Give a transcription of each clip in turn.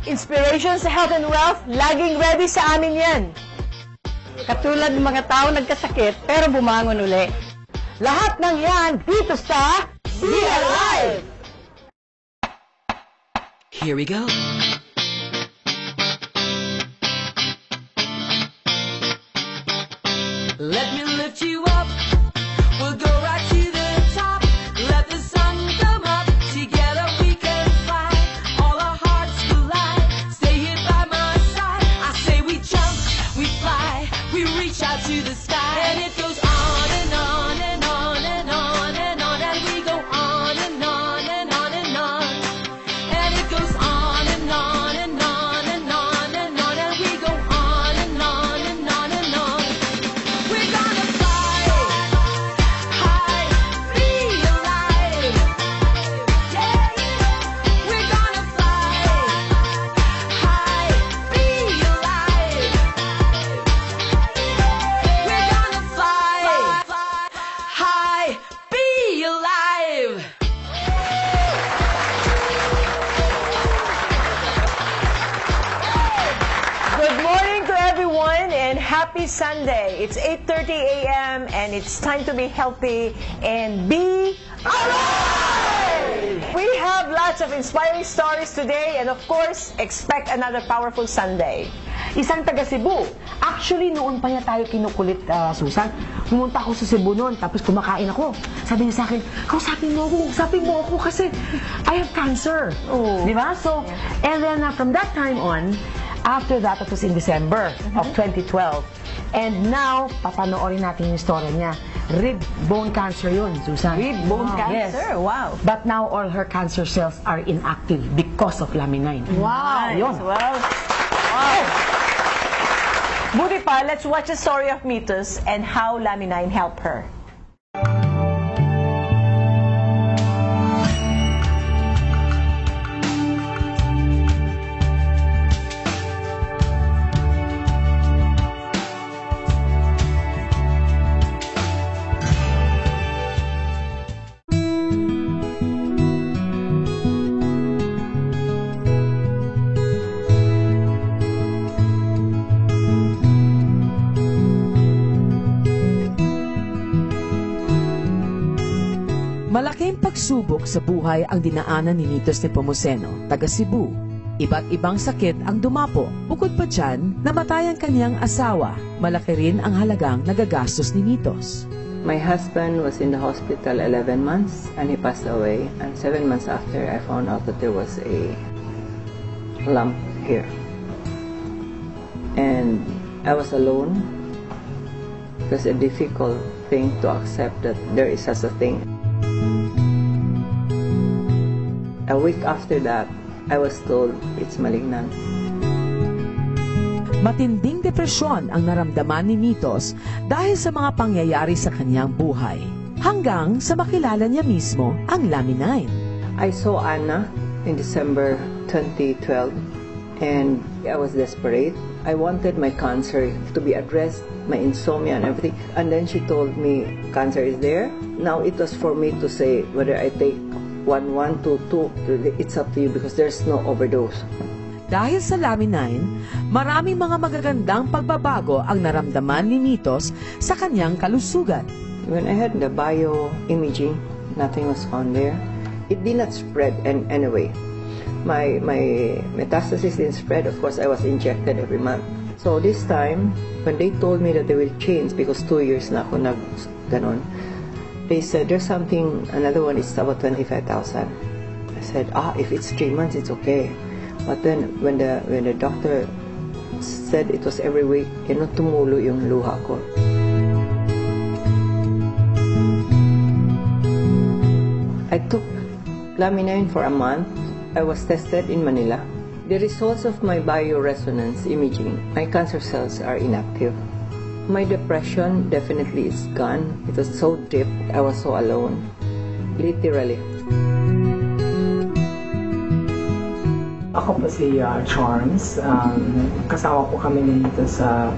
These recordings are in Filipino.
Inspiration sa health and wealth, laging ready sa amin yan. Katulad ng mga tao nagkasakit pero bumangon uli. Lahat ng yan dito sa Be Alive! Here we go. Let me lift you up. We'll go right to the top. Let the sun come up. Together we can fly. All our hearts collide. Stay here by my side. I say we jump, we fly, we reach out to the sky. And it goes on and on and on and on and on. And we go on and on and on and on. And it goes on and on and on and on and on. And we go on and on and on and on. We're gonna fly high, be alive. Yeah, we're gonna fly high, be alive. We're gonna fly high, be alive. Good morning to everyone and happy Sunday. It's 8:30 a.m. and it's time to be healthy and be alive! We have lots of inspiring stories today and of course, expect another powerful Sunday. Isang taga Cebu. Actually, noon pa niya tayo kinukulit, Susan. Pumunta ako sa Cebu noon, tapos kumakain ako. Sabi niya sa akin, kausapin mo ako kasi I have cancer. Oh. Di ba? So, and then from that time on, after that, it was in December of 2012. And now, papanoorin natin yung story niya. Rib bone cancer yun, Susan. Rib bone cancer? Yes. Wow. But now, all her cancer cells are inactive because of Lamine. Wow. Yun. Well, wow. Buti pa, let's watch the story of Mitos and how Lamine helped her. Malaking pagsubok sa buhay ang dinaanan ni Mitos Nepomuceno, taga Cebu. Iba't ibang sakit ang dumapo. Bukod pa dyan, namatay ang kanyang asawa. Malaki rin ang halagang nagagastos ni Mitos. My husband was in the hospital 11 months and he passed away. And 7 months after, I found out that there was a lump here. And I was alone. It was a difficult thing to accept that there is such a thing. A week after that, I was told it's malignant. Matinding depresyon ang naramdaman ni Mitos dahil sa mga pangyayari sa kanyang buhay. Hanggang sa makilala niya mismo ang Lamine. I saw Anna in December 2012 and I was desperate. I wanted my cancer to be addressed, my insomnia and everything. And then she told me cancer is there. Now it was for me to say whether I take 1122, it's up to you because there's no overdose. Dahil sa Lamine, maraming mga magagandang pagbabago ang naramdaman ni Mitos sa kanyang kalusugan. When I had the bioimaging, nothing was found there. It did not spread in any way. My metastasis didn't spread. Of course, I was injected every month. So this time, when they told me that they will change because 2 years na ako ganon, they said there's something, another one is about 25,000. I said, if it's 3 months, it's okay. But then when the doctor said it was every week, tumulo yung luha ko. I took Lamine for a month. I was tested in Manila. The results of my bioresonance imaging, my cancer cells are inactive. My depression definitely is gone. It was so deep. I was so alone. Literally. Ako po si Charms. Kasama po kami dito sa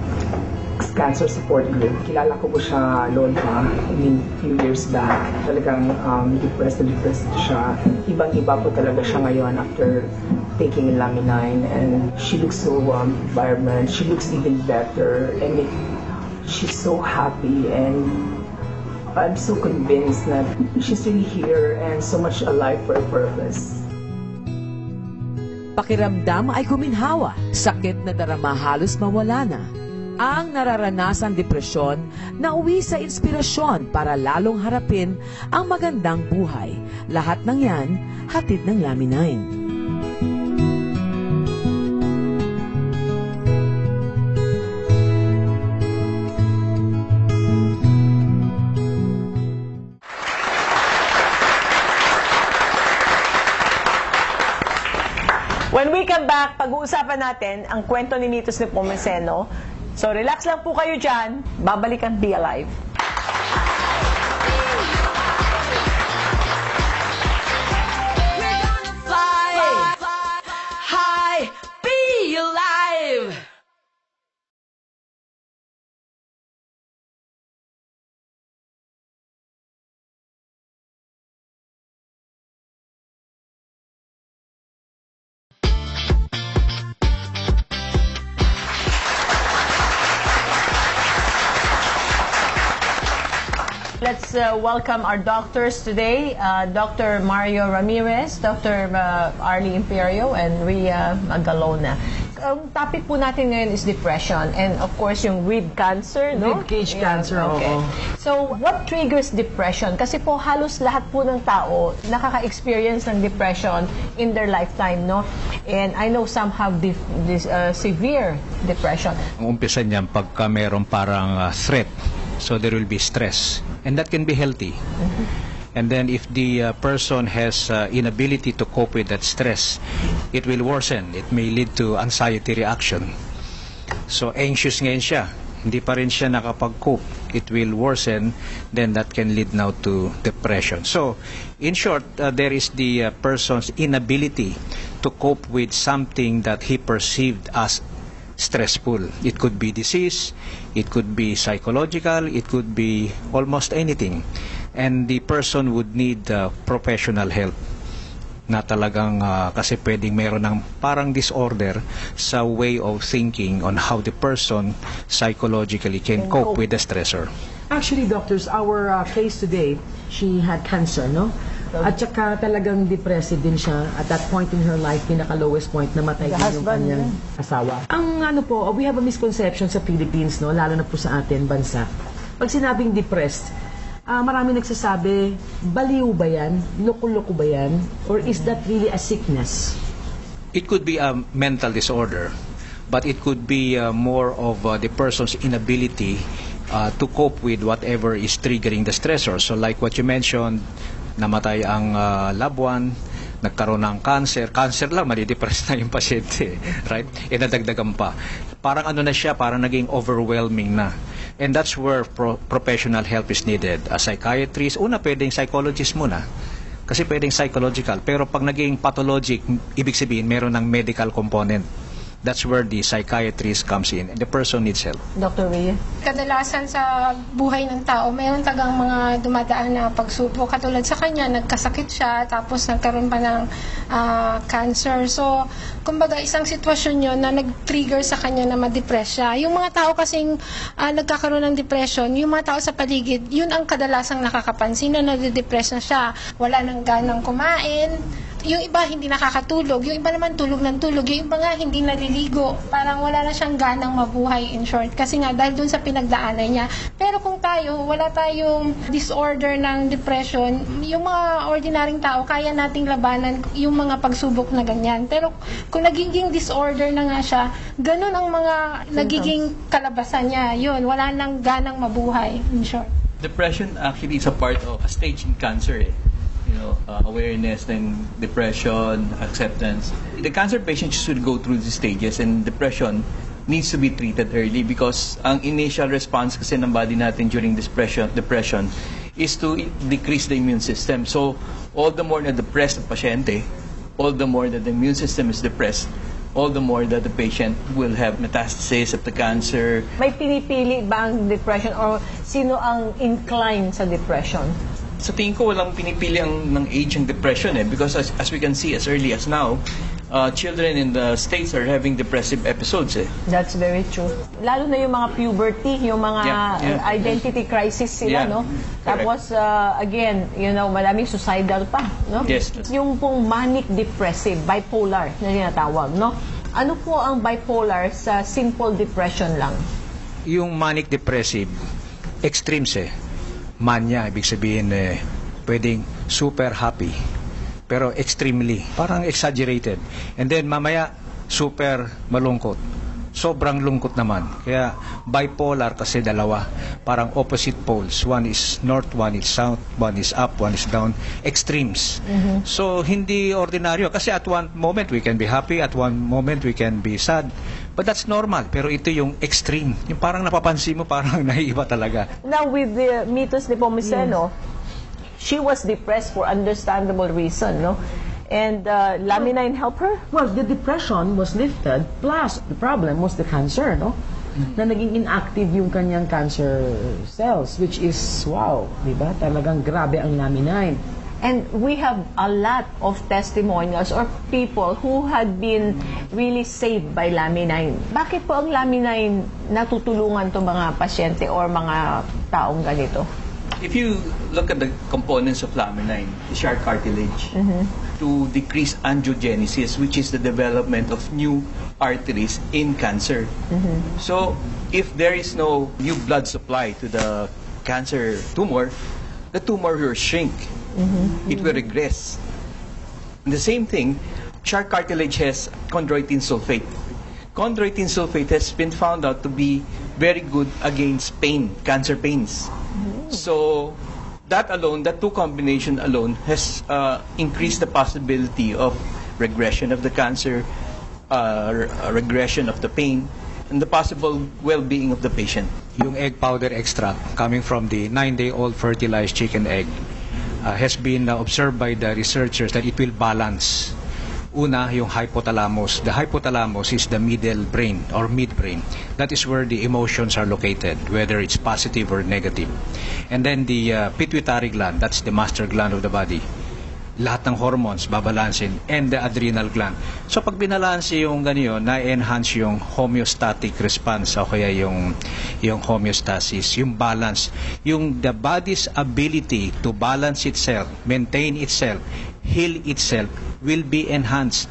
cancer support group. Kilala ko po siya noon pa, few years back. Talagang depressed siya. Ibang-iba po talaga siya ngayon after taking Laminine, and she looks so vibrant. She looks even better, and she's so happy, and I'm so convinced that she's really here and so much alive for a purpose. Pakiramdam ay guminhawa, sakit na darama halos mawala na. Ang nararanasang depresyon na uwi sa inspirasyon para lalong harapin ang magandang buhay. Lahat ng yan, hatid ng Laminine. When we come back, pag-uusapan natin ang kwento ni Nitos Nepomuceno. So relax lang po kayo dyan. Babalik ang Be Alive. We're gonna fly high, be alive. Let's welcome our doctors today, Dr. Mario Ramirez, Dr. Arlie Imperio, and Rhea Magalona. Ang topic po natin ngayon is depression and of course yung rib cancer, no? Rib cage cancer, oo. So, what triggers depression? Kasi po halos lahat po ng tao nakaka-experience ng depression in their lifetime, no? And I know some have this severe depression. Ang umpisa niyan pagka meron parang threat. So there will be stress, and that can be healthy. And then if the person has inability to cope with that stress, it will worsen. It may lead to anxiety reaction. So anxious ngayon siya, hindi pa rin siya nakapag-cope. It will worsen, then that can lead now to depression. So in short, there is the person's inability to cope with something that he perceived as stressful. It could be disease, it could be psychological, it could be almost anything. And the person would need professional help na talagang kasi pwedeng meron ng parang disorder sa way of thinking on how the person psychologically can cope with the stressor. Actually, doctors, our case today, she had cancer, no? At saka talagang depressive din siya. At that point in her life, pinaka-lowest point, namatay din yung kanyang asawa. Ang ano po, we have a misconception sa Philippines, no? Lalo na po sa atin, bansa. Pag sinabing depressed, marami nagsasabi, baliw ba yan? Loko-loko ba yan? Or is that really a sickness? It could be a mental disorder, but it could be more of the person's inability to cope with whatever is triggering the stressor. So like what you mentioned, namatay ang loved one, nagkaroon ng cancer lang, madidepress na yung pasyente, right? E nadagdagan pa. Parang ano na siya, parang naging overwhelming na. And that's where professional help is needed. A psychiatrist, una pwedeng psychologist muna, kasi pwedeng psychological. Pero pag naging pathologic, ibig sabihin meron ng medical component. That's where the psychiatrist comes in. The person needs help. Dr. Rhea? Kadalasan sa buhay ng tao, mayroon tagang mga dumadaan na pagsubok. Katulad sa kanya, nagkasakit siya, tapos nagkaroon pa ng cancer. So, kumbaga, isang sitwasyon yun na nag-trigger sa kanya na ma-depress siya. Yung mga tao kasing nagkakaroon ng depression, yung mga tao sa paligid, yun ang kadalasang nakakapansin na nade-depress na siya. Wala nang ganang kumain. Yung iba hindi nakakatulog, yung iba naman tulog ng tulog, yung iba nga hindi naliligo, parang wala na siyang ganang mabuhay, in short, kasi nga dahil dun sa pinagdaanan niya. Pero kung tayo, wala tayong disorder ng depression, yung mga ordinaryong tao, kaya nating labanan yung mga pagsubok na ganyan. Pero kung nagiging disorder na nga siya, ganun ang mga nagiging kalabasan niya, yun, wala nang ganang mabuhay, in short. Depression actually is a part of a stage in cancer, awareness, then depression, acceptance. The cancer patients should go through these stages, and depression needs to be treated early because ang initial response kasi ng body natin during depression is to decrease the immune system. So, all the more na depressed ang pasyente, all the more that the immune system is depressed, all the more that the patient will have metastasis of the cancer. May pinipili ba ang depression or sino ang incline sa depression? Sa tingin ko, walang pinipili ng age ang depression because as we can see as early as now, children in the States are having depressive episodes That's very true. Lalo na yung mga puberty, yung mga identity crisis sila, no? Tapos, again, maraming suicidal pa, no? Yes. Yung pong manic depressive, bipolar na tinatawag, no? Ano po ang bipolar sa simple depression lang? Yung manic depressive, extremes Mania, ibig sabihin pwedeng super happy, pero extremely, parang exaggerated. And then mamaya, super malungkot. Sobrang lungkot naman. Kaya bipolar kasi dalawa, parang opposite poles. One is north, one is south, one is up, one is down. Extremes. So, hindi ordinaryo. Kasi at one moment, we can be happy. At one moment, we can be sad. But that's normal. Pero ito yung extreme. Yung parang napapansin mo, parang naiiba talaga. Now, with the Mitos ni Pomoceno, she was depressed for understandable reason, no? And Laminin helped her? Well, the depression was lifted, plus the problem was the cancer, no? Na naging inactive yung kanyang cancer cells, which is, wow, di ba? Talagang grabe ang Laminin. And we have a lot of testimonials or people who had been really saved by Laminin. Bakit po ang Laminin natutulungan to mga pasyente or mga taong ganito? If you look at the components of laminin, the sharp cartilage, to decrease angiogenesis, which is the development of new arteries in cancer. So, if there is no new blood supply to the cancer tumor, the tumor will shrink. It will regress. And the same thing, sharp cartilage has chondroitin sulfate. Chondroitin sulfate has been found out to be very good against pain, cancer pains. So, that alone, that two combination alone has increased the possibility of regression of the cancer, regression of the pain, and the possible well-being of the patient. Yung egg powder extract coming from the 9-day-old fertilized chicken egg has been observed by the researchers that it will balance. Una, yung hypothalamus. The hypothalamus is the middle brain or midbrain. That is where the emotions are located, whether it's positive or negative. And then the pituitary gland, that's the master gland of the body. Lahat ng hormones babalansin, and the adrenal gland. So pag binalanse yung ganyan, na-enhance yung homeostatic response o kaya yung homeostasis, yung balance, yung the body's ability to balance itself, maintain itself, heal itself will be enhanced.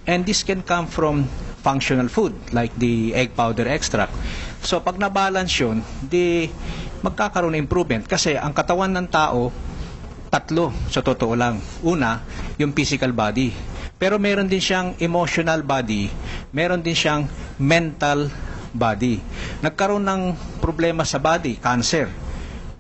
And this can come from functional food like the egg powder extract. So pag na-balance yun, di magkakaroon ng improvement kasi ang katawan ng tao tatlo sa totoo lang. Una, yung physical body. Pero meron din siyang emotional body, meron din siyang mental body. Nagkaroon ng problema sa body, cancer,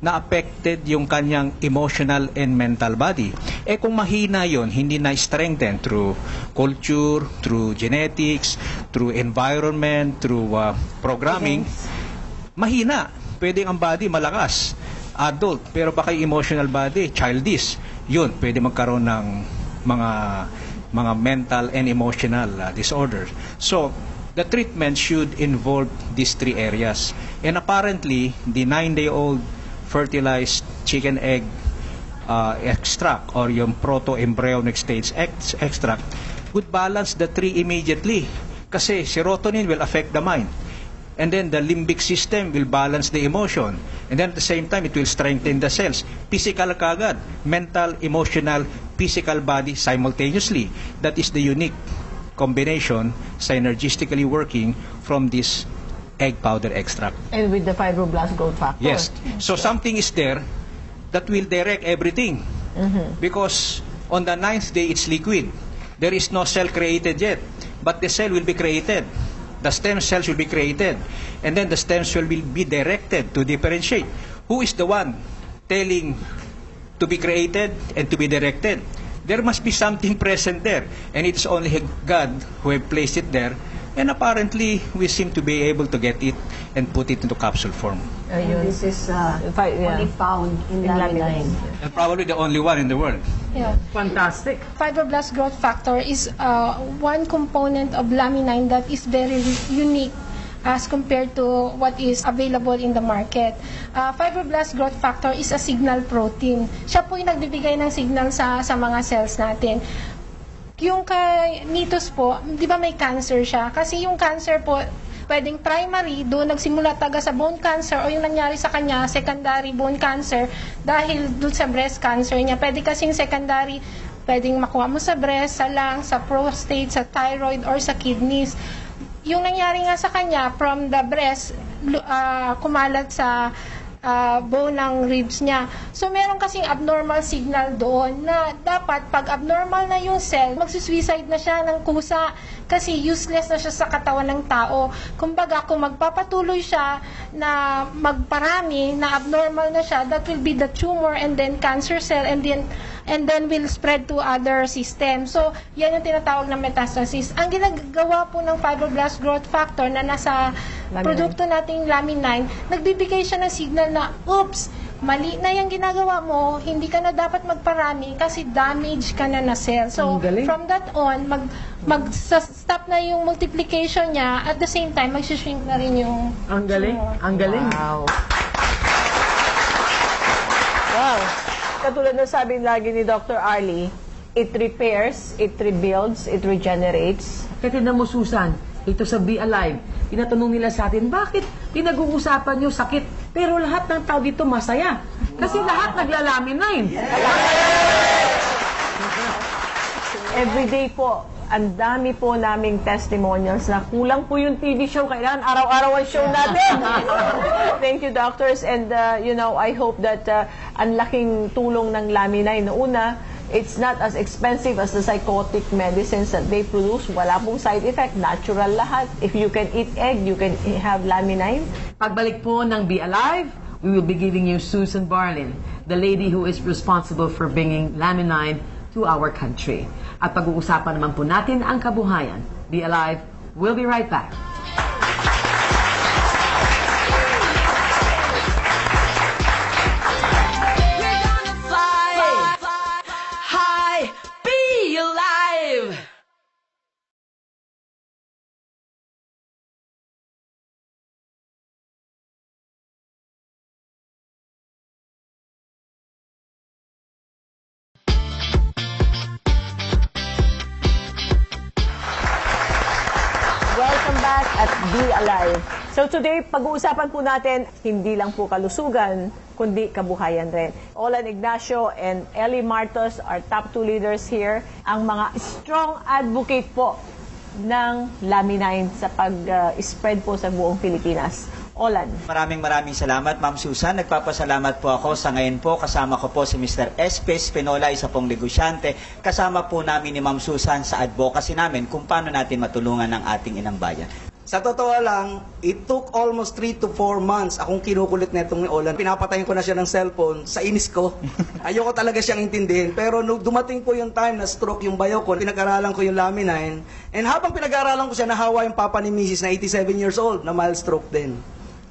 na affected yung kanyang emotional and mental body. Eh kung mahina yon, hindi na-strengthen through culture, through genetics, through environment, through programming, mahina. Pwedeng ang body malakas, adult, pero baka yung emotional body, childish, yun, pwede magkaroon ng mga mental and emotional disorders. So, the treatment should involve these three areas. And apparently, the 9-day-old fertilized chicken egg extract or yung proto-embryonic stage extract would balance the three immediately. Kasi serotonin will affect the mind. And then the limbic system will balance the emotion. And then at the same time, it will strengthen the cells. Physical kagad. Mental, emotional, physical body simultaneously. That is the unique combination, synergistically working from this egg powder extract. And with the fibroblast growth factor. Yes. So something is there that will direct everything. Because on the 9th day, it's liquid. There is no cell created yet. But the cell will be created. The stem cells will be created, and then the stem cell will be directed to differentiate. Who is the one telling to be created and to be directed? There must be something present there, and it is only God who has placed it there, and apparently we seem to be able to get it and put it into capsule form. This is only found in Laminin. And probably the only one in the world. Yeah. Fantastic. Fibroblast growth factor is one component of laminine that is very unique as compared to what is available in the market. Fibroblast growth factor is a signal protein. Siya po yung nagbibigay ng signal sa mga cells natin. Yung kay Nitos po, di ba may cancer siya? Kasi yung cancer po, pwedeng primary, doon nagsimula taga sa bone cancer, o yung nangyari sa kanya, secondary bone cancer, dahil doon sa breast cancer niya. Pwede kasing secondary, pwedeng makuha mo sa breast, sa lungs, sa prostate, sa thyroid, or sa kidneys. Yung nangyari nga sa kanya, from the breast, kumalat sa bone ng ribs niya. So, meron kasing abnormal signal doon na dapat pag abnormal na yung cell, magsusuicide na siya ng kusa kasi useless na siya sa katawan ng tao. Kumbaga, kung magpapatuloy siya na magparami, na abnormal na siya, that will be the tumor and then cancer cell and then will spread to other systems. So, yan yung tinatawag na metastasis. Ang ginagawa po ng fibroblast growth factor na nasa produkto nating laminine, nagbibigay siya ng signal na, oops, mali na yung ginagawa mo, hindi ka na dapat magparami kasi damage ka na cell. So, from that on, mag-stop na yung multiplication niya, at the same time, mag-shrink na rin yung... Ang galing, ang galing. Wow. Wow. Katulad na sabi lagi ni Dr. Arlie, it repairs, it rebuilds, it regenerates. Kaya tinan mo, Susan, ito sa Be Alive, tinatanong nila sa atin, bakit pinag-uusapan nyo sakit? Pero lahat ng tao dito masaya. Kasi lahat naglalaminine. Everyday po, ang dami po naming testimonials na kulang po yung TV show. Kailangan araw-araw ang show natin. Thank you, doctors. And, I hope that ang laking tulong ng laminine. Una, it's not as expensive as the psychotic medicines that they produce. Wala pong side effect. Natural lahat. If you can eat egg, you can have laminine. Pagbalik po ng Be Alive, we will be giving you Susan Barlin, the lady who is responsible for bringing laminine to our country. At pag-uusapan naman po natin ang kabuhayan. Be Alive, we'll be right back. We're gonna fly high, be alive. Welcome back at Be Alive. So today, pag-uusapan po natin, hindi lang po kalusugan, kundi kabuhayan rin. Olan Ignacio and Ellie Martos, our top 2 leaders here, ang mga strong advocate po ng laminine sa pag-spread po sa buong Pilipinas. Olan. Maraming salamat, Ma'am Susan. Nagpapasalamat po ako sa ngayon po. Kasama ko po si Mr. S.P. Spinola, isa pong negosyante. Kasama po namin ni Ma'am Susan sa advocacy namin kung paano natin matulungan ang ating inang bayan. Sa totoo lang, it took almost 3 to 4 months akong kinukulit netong ni Olan. Pinapatayin ko na siya ng cellphone sa inis ko. Ayoko talaga siyang intindihin. Pero nung dumating po yung time na stroke yung bayo ko, pinag-aralan ko yung laminine. And habang pinag-aralan ko siya, nahawa yung papa ni Mrs. na 87 years old, na mild stroke din.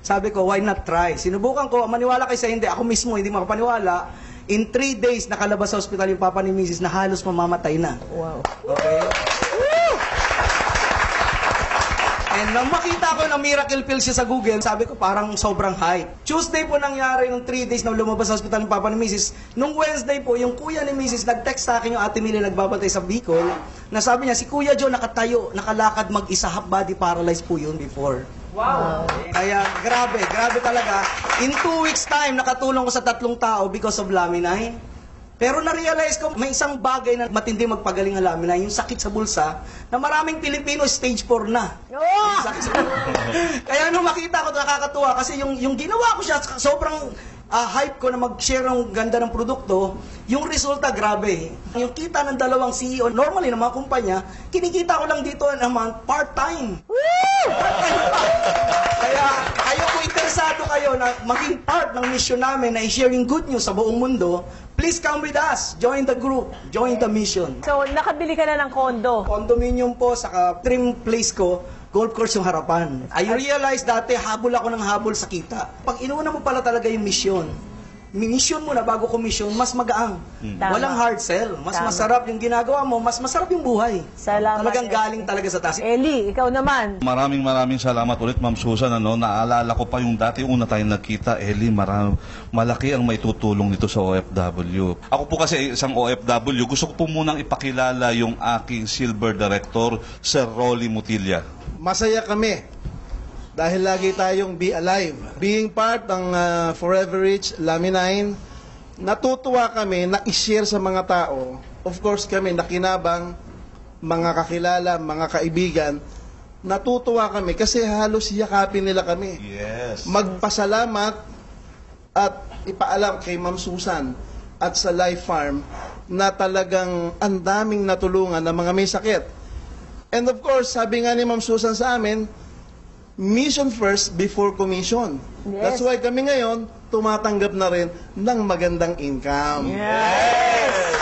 Sabi ko, why not try? Sinubukan ko, maniwala kayo sa hindi. Ako mismo, hindi makapaniwala. In 3 days, nakalabas sa hospital yung papa ni Mrs. na halos mamamatay na. Wow. Okay? And nang makita ko na miracle pill siya sa Google, sabi ko parang sobrang hype. Tuesday po nangyari nung 3 days na lumabas sa hospital ng papa ni Mrs. Nung Wednesday po, yung kuya ni Mrs. nag-text sa akin yung ate Mili nagbabantay sa Bicol, na sabi niya, si Kuya Joe nakatayo, nakalakad mag-isa, half body paralyzed po yun before. Wow! Kaya grabe talaga. In 2 weeks time, nakatulong ko sa 3 tao because of laminine. Pero na-realize ko, may isang bagay na matindi magpagaling ang laminine, yung sakit sa bulsa, na maraming Pilipino stage 4 na. Yung sakit sa Kaya nung makita ko, nakakatuwa kasi yung ginawa ko siya, sobrang hype ko na mag-share ng ganda ng produkto, yung resulta grabe. Yung kita ng 2 CEO, normally ng mga kumpanya, kinikita ko lang dito naman part-time. Kaya kayo kung interesado kayo na maging part ng mission namin na i-share yung good news sa buong mundo, please come with us. Join the group. Join the mission. So, nakabili ka na ng kondo? Condominium po, sa trim place ko, golf course yung harapan. I realized dati, habol ako ng habol sa kita. Pag inuuna mo pala talaga yung mission Minisyon mo na bago commission, mas magaang. Tama. Walang hard sell. Mas Tama. masarap yung ginagawa mo, mas masarap yung buhay. Salamat. Talagang galing talaga sa taas. Eli, ikaw naman. Maraming salamat ulit, Ma'am Susan. Naalala ko pa yung dati una tayong nagkita, Eli, malaki ang maitutulong dito sa OFW. Ako po kasi isang OFW, gusto ko po munang ipakilala yung aking Silver Director, Sir Rolly Mutilla. Masaya kami dahil lagi tayong be alive. Being part ng Forever Rich, Laminine, natutuwa kami na i-share sa mga tao. Of course kami, nakinabang, mga kakilala, mga kaibigan, natutuwa kami kasi halos yakapin nila kami. Yes. Magpasalamat at ipaalam kay Ma'am Susan at sa Life Farm na talagang ang daming natulungan ng mga may sakit. And of course, sabi nga ni Ma'am Susan sa amin, mission first before commission. Yes. That's why kami ngayon tumatanggap na rin ng magandang income. Yes!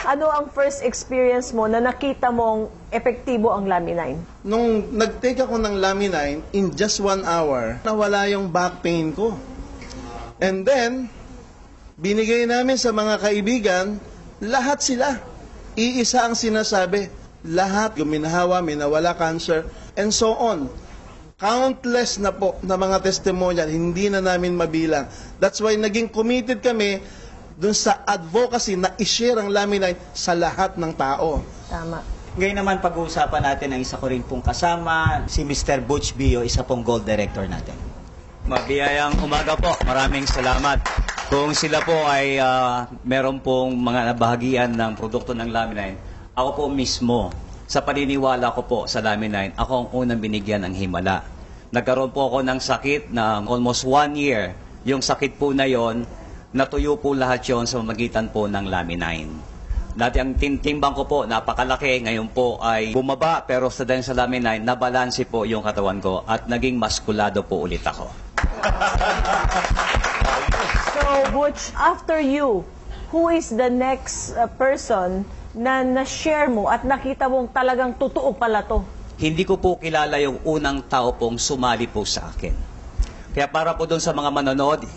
Ano ang first experience mo na nakita mong epektibo ang Laminine? Nung nag-take ako ng Laminine, in just 1 hour, nawala yung back pain ko. And then, binigay namin sa mga kaibigan, lahat sila. Iisa ang sinasabi, lahat guminahawa, minawala cancer, and so on. Countless na po na mga testimonial, hindi na namin mabilang. That's why naging committed kami dun sa advocacy na i-share ang Laminine sa lahat ng tao. Tama. Ngayon naman pag-uusapan natin ang isa ko rin pong kasama, si Mr. Butch Bio, isa pong Gold Director natin. Mabiyayang umaga po. Maraming salamat. Kung sila po ay meron pong mga nabahagian ng produkto ng Laminine, ako po mismo, sa paniniwala ko po sa Laminine, ako ang unang binigyan ng himala. Nagkaroon po ako ng sakit ng almost 1 year. Yung sakit po na yon, natuyo po lahat yon sa magitan po ng Laminine. Dati ang timbang ko po, napakalaki. Ngayon po ay bumaba, pero sa dahil sa Laminine, nabalansi po yung katawan ko at naging maskulado po ulit ako. So, Butch, after you, who is the next person na na-share mo at nakita mong talagang totoo pala to? Hindi ko po kilala yung unang tao pong sumali po sa akin. Kaya para po doon sa mga manonood,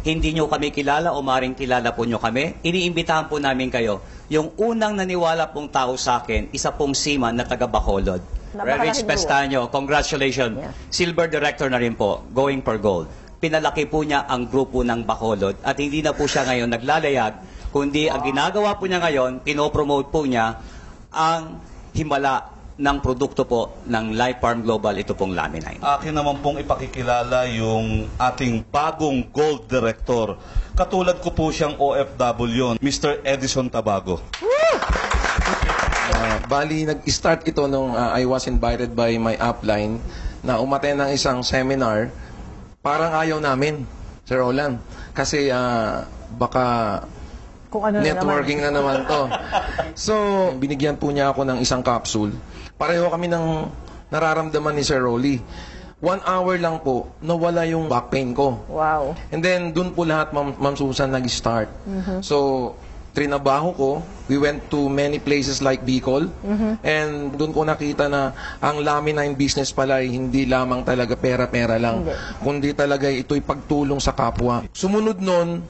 hindi nyo kami kilala o maring kilala po nyo kami, iniimbitahan po namin kayo. Yung unang naniwala pong tao sa akin, isa pong seaman na taga Bacolod. Revich Pestaño, congratulations. Yeah. Silver Director na rin po, going for gold. Pinalaki po niya ang grupo ng Bacolod at hindi na po siya ngayon naglalayag, kundi ang ginagawa po niya ngayon, pinopromote po niya ang himala ng produkto po ng Life Farm Global, ito pong Laminine. Akin naman pong ipakikilala yung ating bagong Gold Director. Katulad ko po siyang OFW, Mr. Edison Tabago. Bali, nag-start ito nung I was invited by my upline na umattend ng isang seminar. Parang ayaw namin, Sir Roland. Kasi baka kung ano networking na naman to. So, binigyan po niya ako ng isang capsule. Pareho kami ng nararamdaman ni Sir Rolly. 1 hour lang po, nawala yung back pain ko. Wow. And then, dun po lahat, Ma'am Susan, nag-start. So, trinabaho ko. We went to many places like Bicol. And dun ko nakita na ang Laminine business pala ay hindi lamang talaga pera-pera lang. Kundi talaga ito'y pagtulong sa kapwa. Sumunod nun,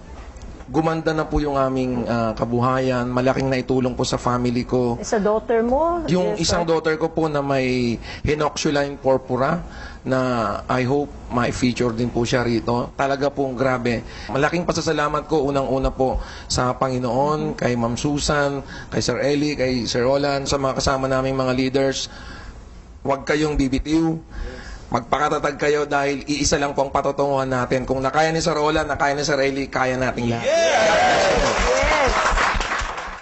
gumanda na po yung aming kabuhayan. Malaking naitulong po sa family ko. Sa daughter mo? Yung isang daughter ko po na may Henoxuline purpura na I hope ma-feature din po siya rito. Talaga pong grabe. Malaking pasasalamat ko unang-una po sa Panginoon, kay Ma'am Susan, kay Sir Eli, kay Sir Roland, sa mga kasama naming mga leaders. Huwag kayong bibitiw. Magpakatatag kayo dahil iisa lang po ang patutunguhan natin. Kung nakaya ni Sir Roland, nakaya ni Sir Eli, kaya natin lahat. Yes!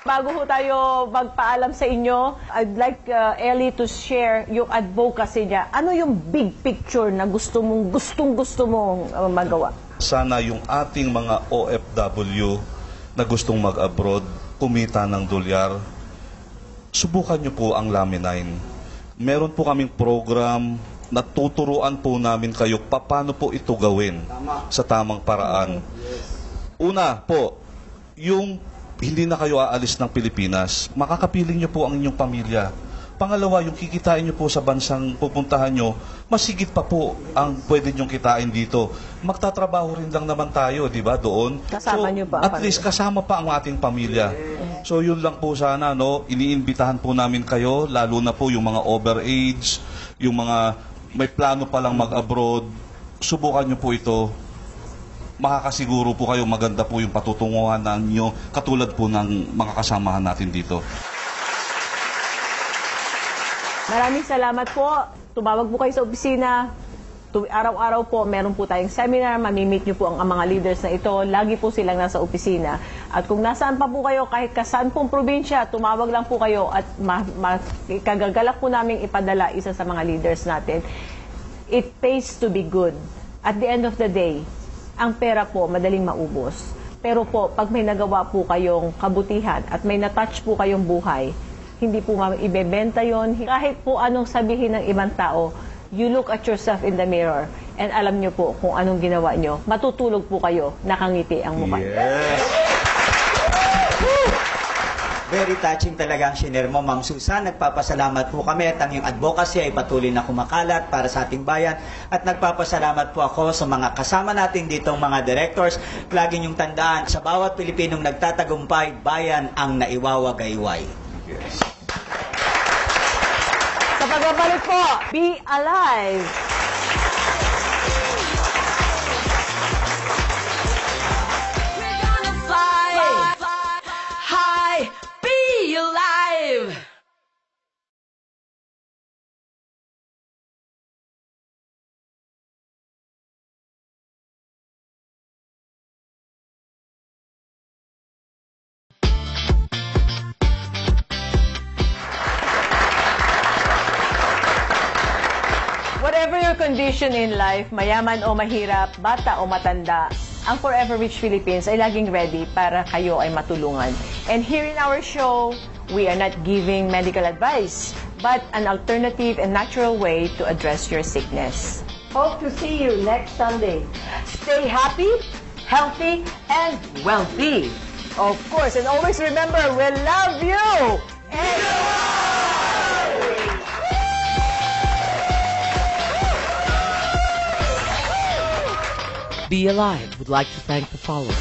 Bago ho tayo magpaalam sa inyo, I'd like Eli to share yung advocacy niya. Ano yung big picture na gusto mong magawa? Sana yung ating mga OFW na gustong mag-abroad, kumita ng dolyar, subukan nyo po ang Laminine. Meron po kaming program, natuturuan po namin kayo paano po ito gawin sa tamang paraan. Una po, yung hindi na kayo aalis ng Pilipinas, makakapiling nyo po ang inyong pamilya. Pangalawa, yung kikitain nyo po sa bansang pupuntahan nyo, masigit pa po ang pwede nyong kitain dito. Magtatrabaho rin lang naman tayo, di ba, doon. Kasama nyo pa ang at least kasama pa ang ating pamilya. So yun lang po sana, no, iniimbitahan po namin kayo, lalo na po yung mga overage, yung mga may plano pa lang mag-abroad, subukan nyo po ito. Makakasiguro po kayo maganda po yung patutunguhan ninyo, katulad po ng mga kasamahan natin dito. Maraming salamat po. Tumawag po kayo sa opisina. Araw-araw po, meron po tayong seminar. Mamimit niyo po ang mga leaders na ito. Lagi po silang nasa opisina. At kung nasaan pa po kayo, kahit kasaan pong probinsya, tumawag lang po kayo at kagagalak po namin ipadala isa sa mga leaders natin. It pays to be good. At the end of the day, ang pera po madaling maubos. Pero po, pag may nagawa po kayong kabutihan at may natouch po kayong buhay, hindi po ibebenta yon. Kahit po anong sabihin ng ibang tao, you look at yourself in the mirror and alam nyo po kung anong ginawa nyo. Matutulog po kayo, nakangiti ang mukha. Yes! Very touching talaga ang shiner mo, Ma'am Susan. Nagpapasalamat po kami at ang iyong advocacy ay patuloy na kumakalat para sa ating bayan. At nagpapasalamat po ako sa mga kasama natin ditong mga directors. Lagi niyong tandaan, sa bawat Pilipinong nagtatagumpay, bayan ang naiwawagayway. Yes. Sa pagbabalik po, be alive! We're gonna fly high, be alive. Whatever your condition in life, mayaman o mahirap, bata o matanda, ang Forever Rich Philippines ay laging ready para kayo ay matulungan. And here in our show, we are not giving medical advice, but an alternative and natural way to address your sickness. Hope to see you next Sunday. Stay happy, healthy, and wealthy. Of course, and always remember, we love you! And Be Alive would like to thank the following: